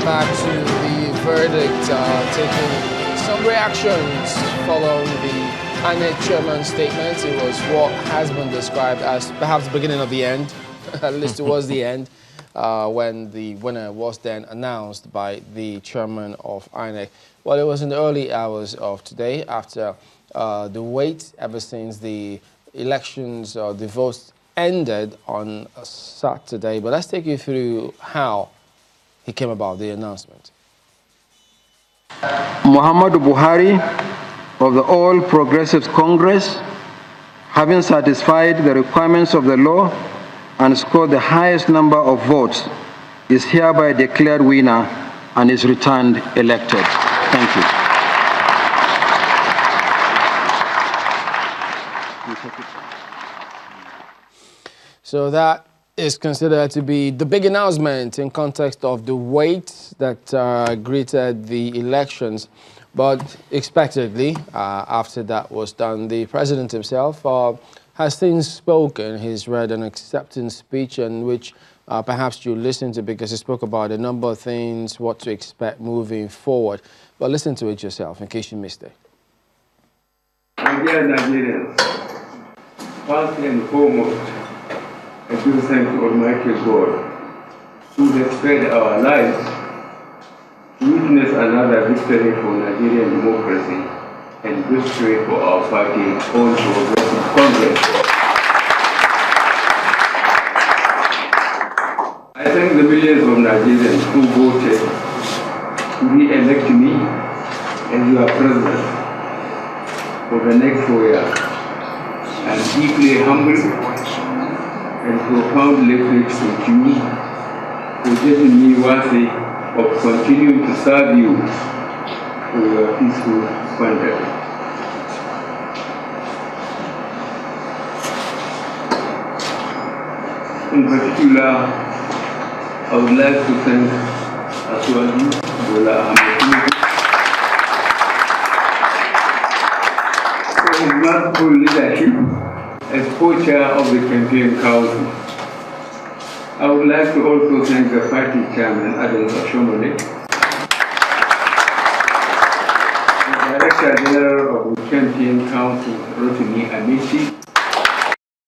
back to the verdict, taking some reactions following the INEC chairman's statement. It was what has been described as perhaps the beginning of the end, at least towards the end, when the winner was then announced by the chairman of INEC. Well, it was in the early hours of today after the wait ever since the elections or the votes ended on a Saturday. But let's take you through how he came about the announcement. Muhammadu Buhari of the All Progressives Congress, having satisfied the requirements of the law and scored the highest number of votes, is hereby declared winner and is returned elected. Thank you. So that is considered to be the big announcement in context of the wait that greeted the elections. But expectedly, after that was done, the president himself has since spoken. He's read an acceptance speech in which perhaps you listen to, because he spoke about a number of things, what to expect moving forward. But listen to it yourself in case you missed it. Dear Nigerians, first and foremost, I give thanks to Almighty God, who has spared our lives to witness another victory for Nigerian democracy and victory for our party, All Progressives Congress. I thank the millions of Nigerians who voted to re-elect me as your president for the next 4 years. I am deeply humbled and profoundly grateful to you for giving me worthy of continuing to serve you for your peaceful conduct. In particular, I would like to thank Aswadi Bola Ahmed for his masterful leadership as co-chair of the campaign council. I would like to also thank the party chairman, Adam Ashomole, the Director General of the campaign council, Rotimi Amici,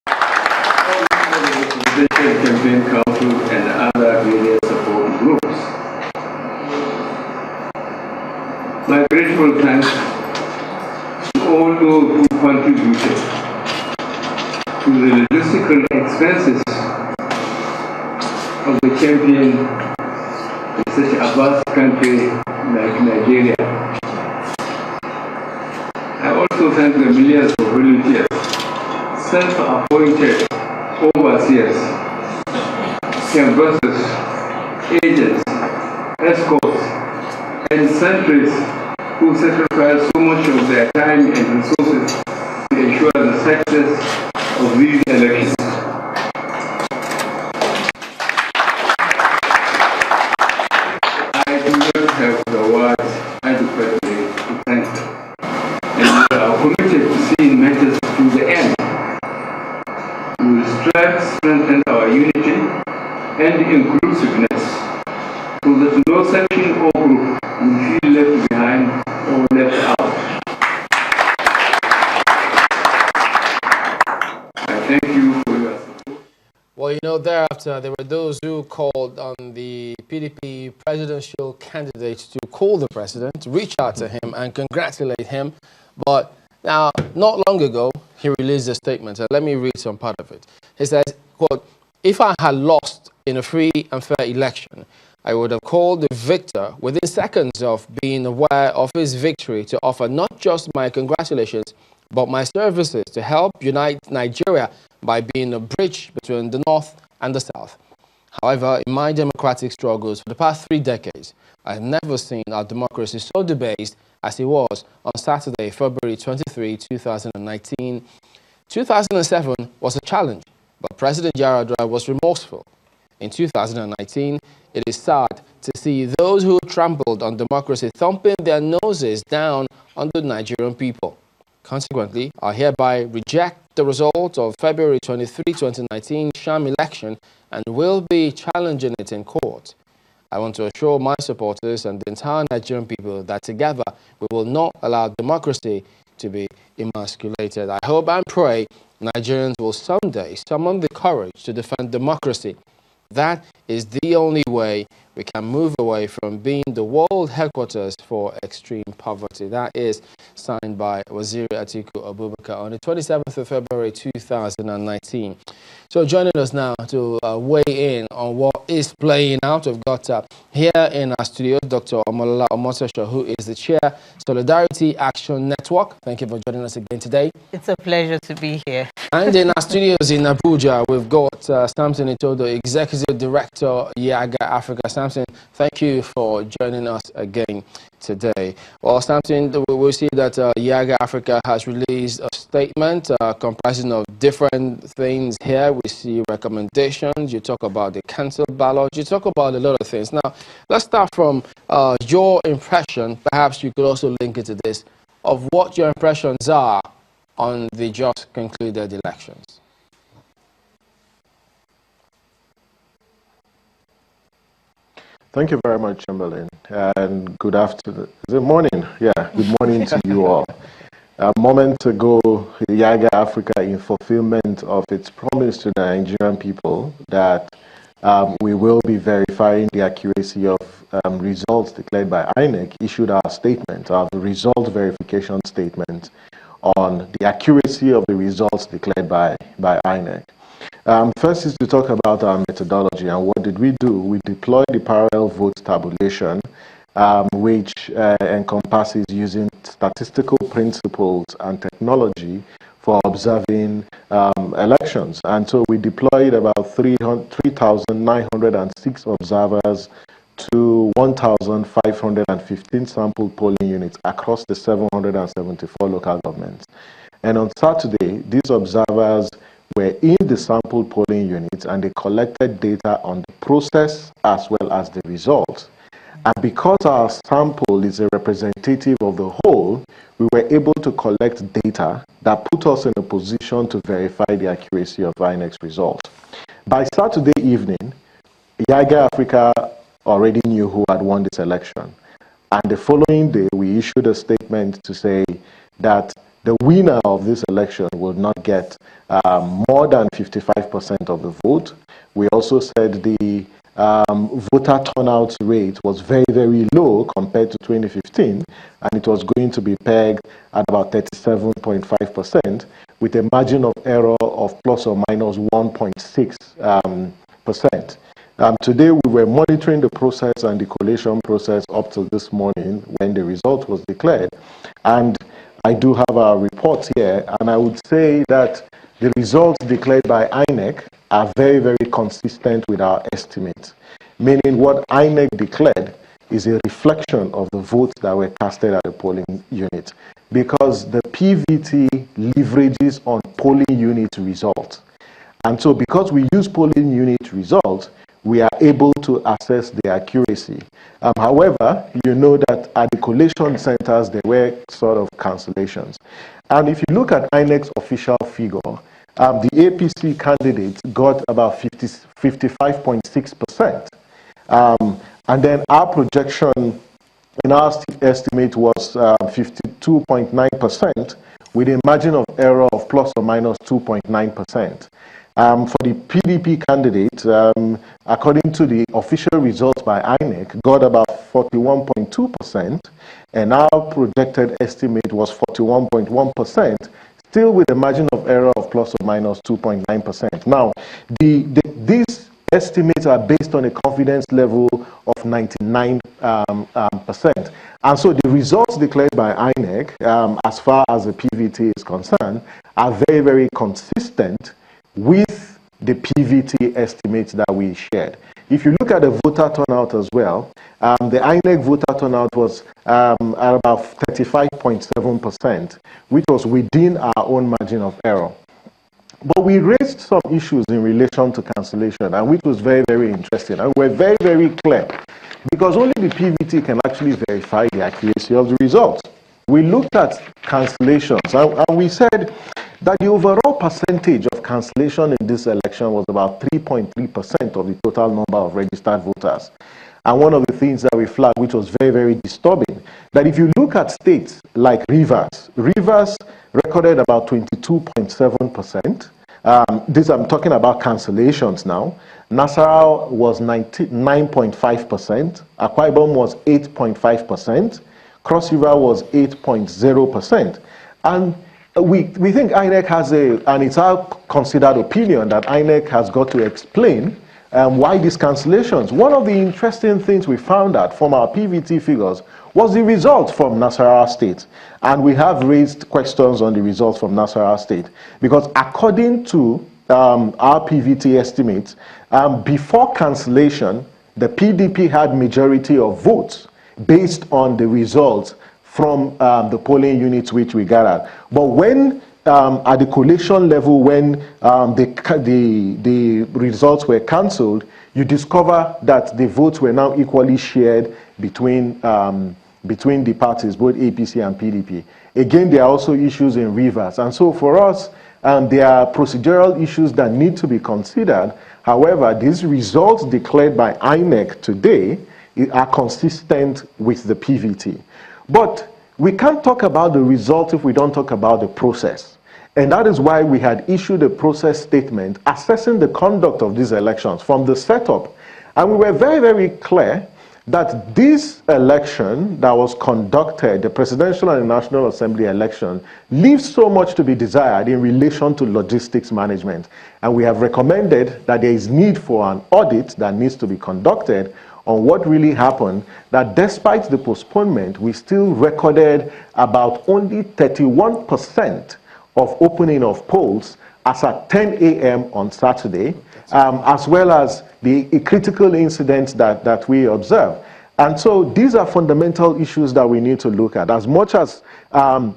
all the presidential campaign council and other various support groups. My grateful thanks to all those who contributed to the logistical expenses of the campaign in such a vast country like Nigeria. I also thank the millions of volunteers, self-appointed overseers, canvassers, agents, escorts, and sentries who sacrifice so much of their time and resources to ensure the success of these elections. I do not have the words adequately to thank them, and we are committed to seeing matters to the end. We will strive to strengthen our unity and inclusiveness so that no section or group will feel left behind or left out. Thank you for your support. Well, you know, thereafter, there were those who called on the PDP presidential candidate to call the president, reach out to him and congratulate him. But now, not long ago, he released a statement. And let me read some part of it. He says, quote, "If I had lost in a free and fair election, I would have called the victor within seconds of being aware of his victory to offer not just my congratulations, but my services to help unite Nigeria by being a bridge between the North and the South. However, in my democratic struggles for the past 3 decades, I have never seen our democracy so debased as it was on Saturday, February 23, 2019. 2007 was a challenge, but President Yaradua was remorseful. In 2019, it is sad to see those who trampled on democracy thumping their noses down on the Nigerian people. Consequently, I hereby reject the result of February 23, 2019 sham election and will be challenging it in court. I want to assure my supporters and the entire Nigerian people that together we will not allow democracy to be emasculated. I hope and pray Nigerians will someday summon the courage to defend democracy. That is the only way we can move away from being the world headquarters for extreme poverty. That is signed by Waziri Atiku Abubakar on the 27th of February 2019. So joining us now to weigh in on what is playing out, we've got here in our studio Dr. Omolola Omotosho, who is the chair, Solidarity Action Network. Thank you for joining us again today. It's a pleasure to be here. And in our studios in Abuja, we've got Samson Itodo, Executive Director, Yaga Africa. Samson, thank you for joining us again today. Well, Samson, we'll see that Yaga Africa has released a statement comprising of different things here. We see recommendations, you talk about the cancelled ballot, you talk about a lot of things. Now, let's start from your impression. Perhaps you could also link it to this, of what your impressions are on the just concluded elections. Thank you very much, Chamberlain, and good afternoon. Is it morning? Yeah, good morning to you all. A moment ago, Yaga Africa, in fulfillment of its promise to the Nigerian people that we will be verifying the accuracy of results declared by INEC, issued our statement, our result verification statement on the accuracy of the results declared by INEC. First is to talk about our methodology, and what did we do? We deployed the parallel vote tabulation, which encompasses using statistical principles and technology for observing elections. And so we deployed about 3,906 observers to 1,515 sample polling units across the 774 local governments. And on Saturday, these observers were in the sample polling units and they collected data on the process as well as the results. And because our sample is a representative of the whole, we were able to collect data that put us in a position to verify the accuracy of INEC's results. By Saturday evening, Yaga Africa already knew who had won this election. And the following day, we issued a statement to say that the winner of this election will not get more than 55% of the vote. We also said the voter turnout rate was very, very low compared to 2015, and it was going to be pegged at about 37.5% with a margin of error of plus or minus 1.6%. Today we were monitoring the process and the collation process up till this morning when the result was declared, and I do have our reports here, and I would say that the results declared by INEC are very, very consistent with our estimates, meaning what INEC declared is a reflection of the votes that were casted at the polling unit, because the PVT leverages on polling unit results. And so because we use polling unit results, we are able to assess the accuracy. However, you know that at the collation centers, there were sort of cancellations. And if you look at INEC's official figure, the APC candidate got about 55.6%. And then our projection in our estimate was 52.9% with a margin of error of plus or minus 2.9%. For the PDP candidate, according to the official results by INEC, got about 41.2%, and our projected estimate was 41.1%, still with a margin of error of plus or minus 2.9%. Now, these estimates are based on a confidence level of 99%. And so the results declared by INEC, as far as the PVT is concerned, are very, very consistent with the PVT estimates that we shared. If you look at the voter turnout as well, the INEC voter turnout was at about 35.7%, which was within our own margin of error. But we raised some issues in relation to cancellation, and which was very, very interesting. And we're very, very clear, because only the PVT can actually verify the accuracy of the results. We looked at cancellations, and we said that the overall percentage of cancellation in this election was about 3.3% of the total number of registered voters. And one of the things that we flagged, which was very, very disturbing, that if you look at states like Rivers recorded about 22.7%. This I'm talking about cancellations now. Nasarawa was 9.5%. Akwa Ibom was 8.5%. Cross River was 8.0%. And we think INEC has and it's our considered opinion that INEC has got to explain why these cancellations. One of the interesting things we found out from our PVT figures was the results from Nasarawa State. And we have raised questions on the results from Nasarawa State. Because according to our PVT estimates, before cancellation, the PDP had majority of votes based on the results from the polling units which we gathered. But when at the collation level, when the results were cancelled, you discover that the votes were now equally shared between the parties, both APC and PDP. Again, there are also issues in Rivers. And so for us, there are procedural issues that need to be considered. However, these results declared by INEC today are consistent with the PVT. But we can't talk about the result if we don't talk about the process. And that is why we had issued a process statement assessing the conduct of these elections from the setup. And we were very, very clear that this election that was conducted, the presidential and the National Assembly election, leaves so much to be desired in relation to logistics management. And we have recommended that there is need for an audit that needs to be conducted on what really happened, that despite the postponement, we still recorded about only 31% of opening of polls as at 10 a.m. on Saturday, as well as the critical incidents that we observe. And so these are fundamental issues that we need to look at. As much as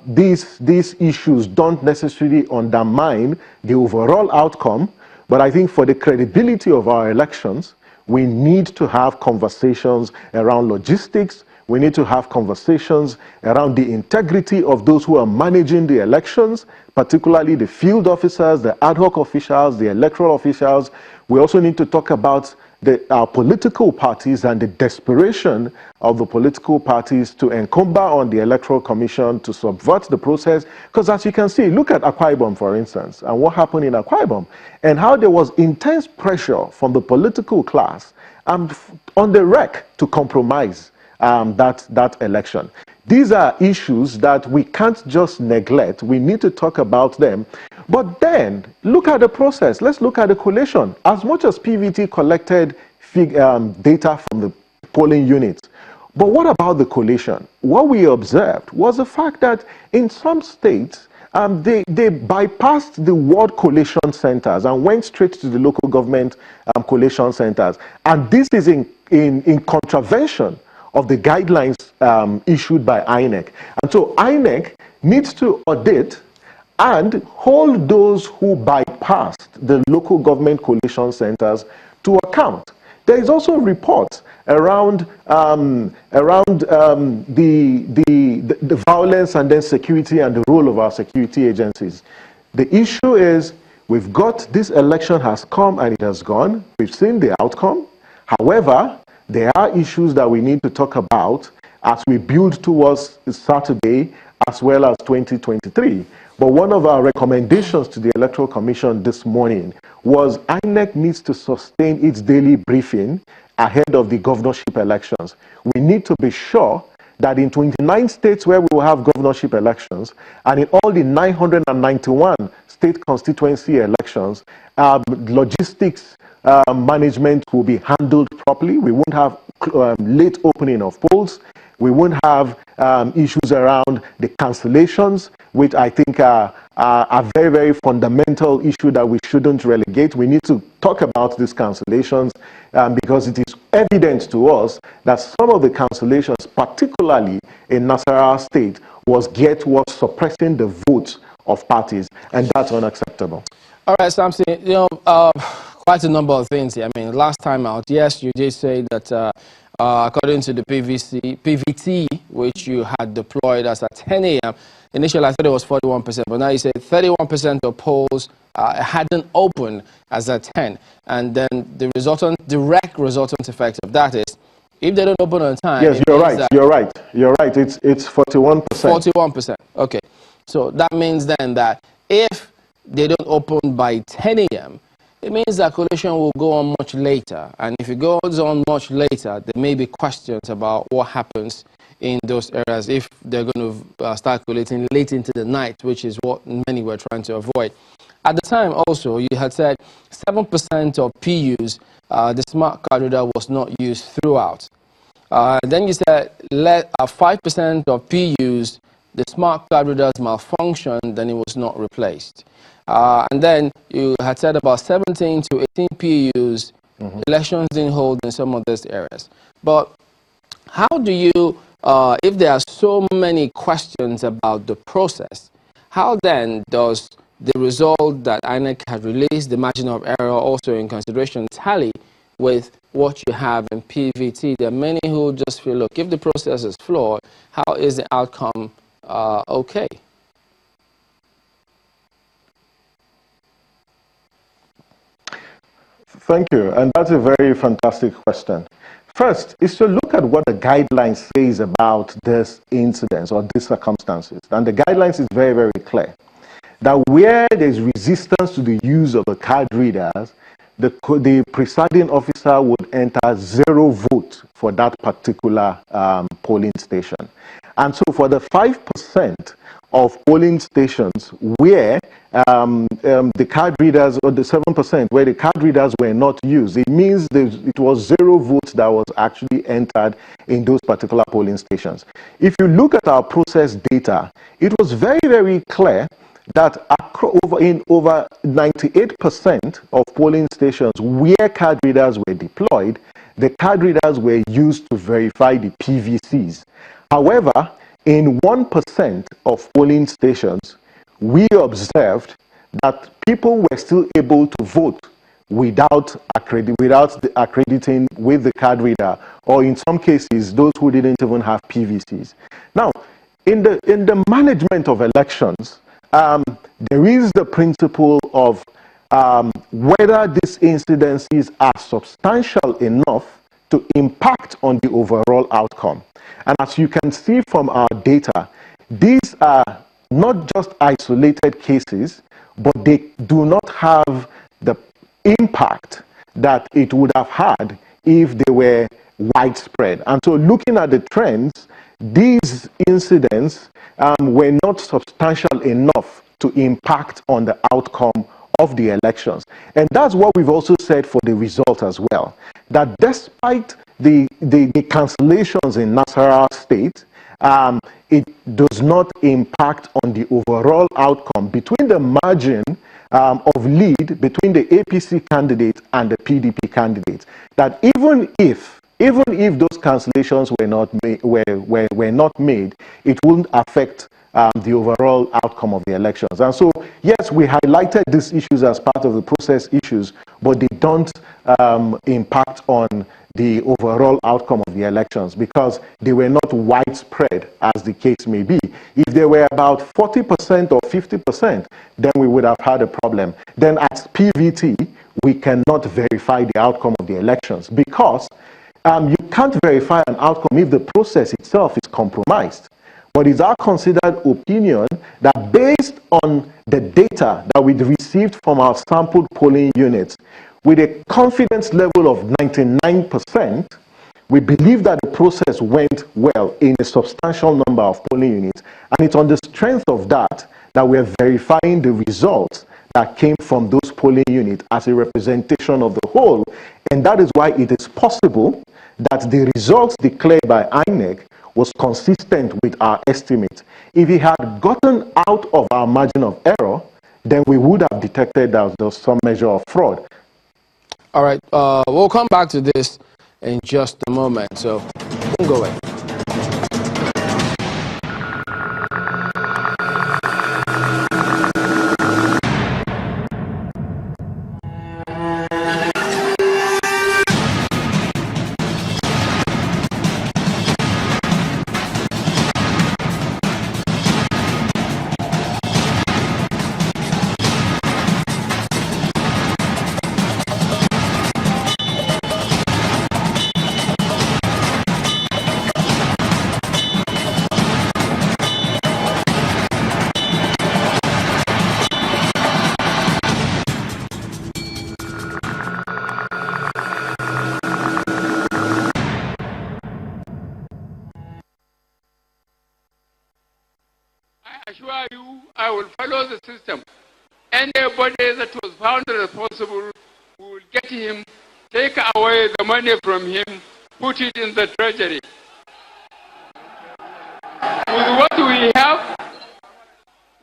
these issues don't necessarily undermine the overall outcome, but I think for the credibility of our elections, we need to have conversations around logistics. We need to have conversations around the integrity of those who are managing the elections, particularly the field officers, the ad hoc officials, the electoral officials. We also need to talk about our political parties and the desperation of the political parties to encumber on the Electoral Commission to subvert the process. Because as you can see, look at Akwa Ibom, for instance, and what happened in Akwa Ibom, and how there was intense pressure from the political class on the rec to compromise that election. These are issues that we can't just neglect. We need to talk about them. But then, look at the process. Let's look at the collation. As much as PVT collected data from the polling units, but what about the collation? What we observed was the fact that in some states, they bypassed the ward collation centers and went straight to the local government collation centers. And this is in contravention of the guidelines issued by INEC. And so INEC needs to audit and hold those who bypassed the local government collation centers to account. There is also reports around the violence and then security and the role of our security agencies. The issue is, we've got this election has come and it has gone. We've seen the outcome. However, there are issues that we need to talk about as we build towards Saturday as well as 2023. But one of our recommendations to the Electoral Commission this morning was INEC needs to sustain its daily briefing ahead of the governorship elections. We need to be sure that in 29 states where we will have governorship elections and in all the 991 state constituency elections, logistics management will be handled properly. We won't have late opening of polls. We won't have issues around the cancellations, which I think are a very, very fundamental issue that we shouldn't relegate. We need to talk about these cancellations because it is evident to us that some of the cancellations, particularly in Nasarawa State, was suppressing the votes of parties, and that's unacceptable. All right, Samson, quite a number of things here. I mean, last time out, yes, you did say that according to the PVT, which you had deployed as at 10 a.m., initially I thought it was 41%, but now you say 31% of polls hadn't opened as at 10. And then the direct resultant effect of that is If they don't open on time, yes, you're right. You're right. It's 41%. 41%. Okay. So that means then that if they don't open by 10 a.m., it means that collation will go on much later. And if it goes on much later, there may be questions about what happens in those areas if they're going to start collating late into the night, which is what many were trying to avoid. At the time also, you had said 7% of PUs, the smart card reader was not used throughout. Then you said 5% of PUs, the smart card readers malfunctioned, then it was not replaced. And then you had said about 17 to 18 PUs, elections didn't hold in some of these areas. But how do you, if there are so many questions about the process, how then does the result that INEC has released, the margin of error also in consideration, tally with what you have in PVT? There are many who just feel, look, if the process is flawed, how is the outcome okay? Thank you, and that's a very fantastic question. First is to look at what the guidelines says about this incident or these circumstances. And the guidelines is very, very clear that where there's resistance to the use of the card readers, the presiding officer would enter 0 vote for that particular polling station. And so for the 5% of polling stations where the card readers, or the 7% where the card readers were not used, it means it was 0 votes that was actually entered in those particular polling stations. If you look at our process data, it was very, very clear that in over 98% of polling stations where card readers were deployed, the card readers were used to verify the PVCs. However, in 1% of polling stations, we observed that people were still able to vote without accrediting with the card reader, or in some cases, those who didn't even have PVCs. Now, in the management of elections, there is the principle of whether these incidences are substantial enough to impact on the overall outcome. And as you can see from our data, these are not just isolated cases, but they do not have the impact that it would have had if they were widespread. And so looking at the trends, these incidents were not substantial enough to impact on the outcome of the elections. And that's what we've also said for the result as well, that despite the cancellations in Nasarawa State, it does not impact on the overall outcome between the margin of lead between the APC candidate and the PDP candidate. That even if those cancellations were not made, it wouldn't affect the overall outcome of the elections. And so, yes, we highlighted these issues as part of the process issues, but they don't impact on the overall outcome of the elections because they were not widespread, as the case may be. If they were about 40% or 50%, then we would have had a problem. Then at PVT, we cannot verify the outcome of the elections because you can't verify an outcome if the process itself is compromised. But it's our considered opinion that based on the data that we received from our sampled polling units, with a confidence level of 99%, we believe that the process went well in a substantial number of polling units. And it's on the strength of that we're verifying the results that came from those polling units as a representation of the whole. And that is why it is possible that the results declared by INEC was consistent with our estimate. If it had gotten out of our margin of error, then we would have detected that there was some measure of fraud. All right, we'll come back to this in just a moment, so don't go away. will follow the system. Anybody that was found responsible, we will get him, take away the money from him, put it in the treasury. With what we have,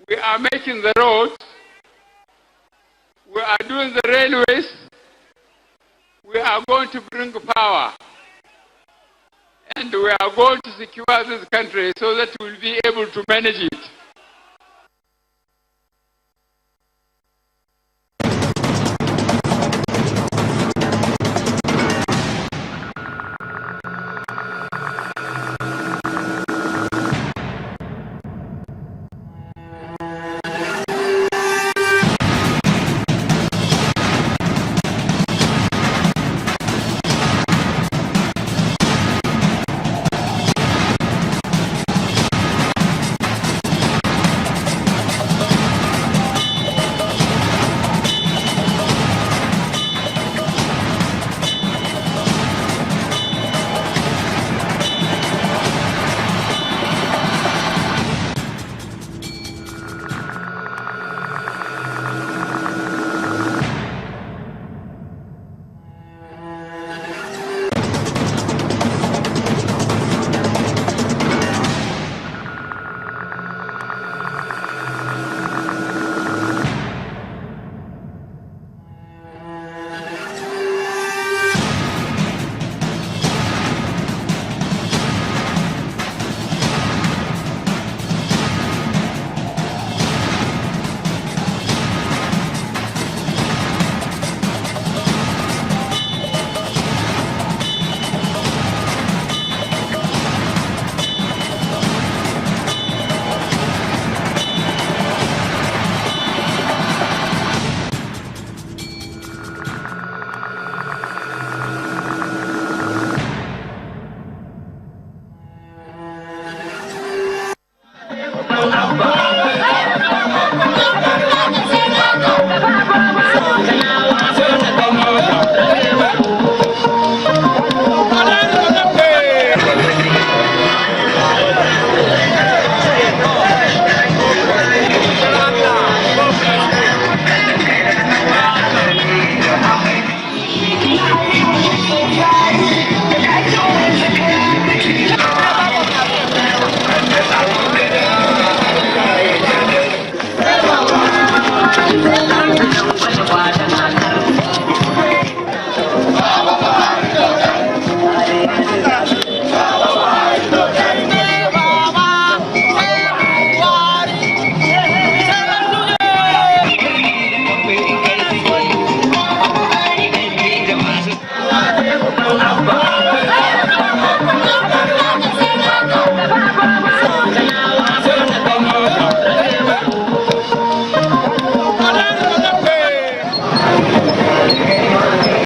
we are making the roads, we are doing the railways, we are going to bring power, and we are going to secure this country so that we will be able to manage it.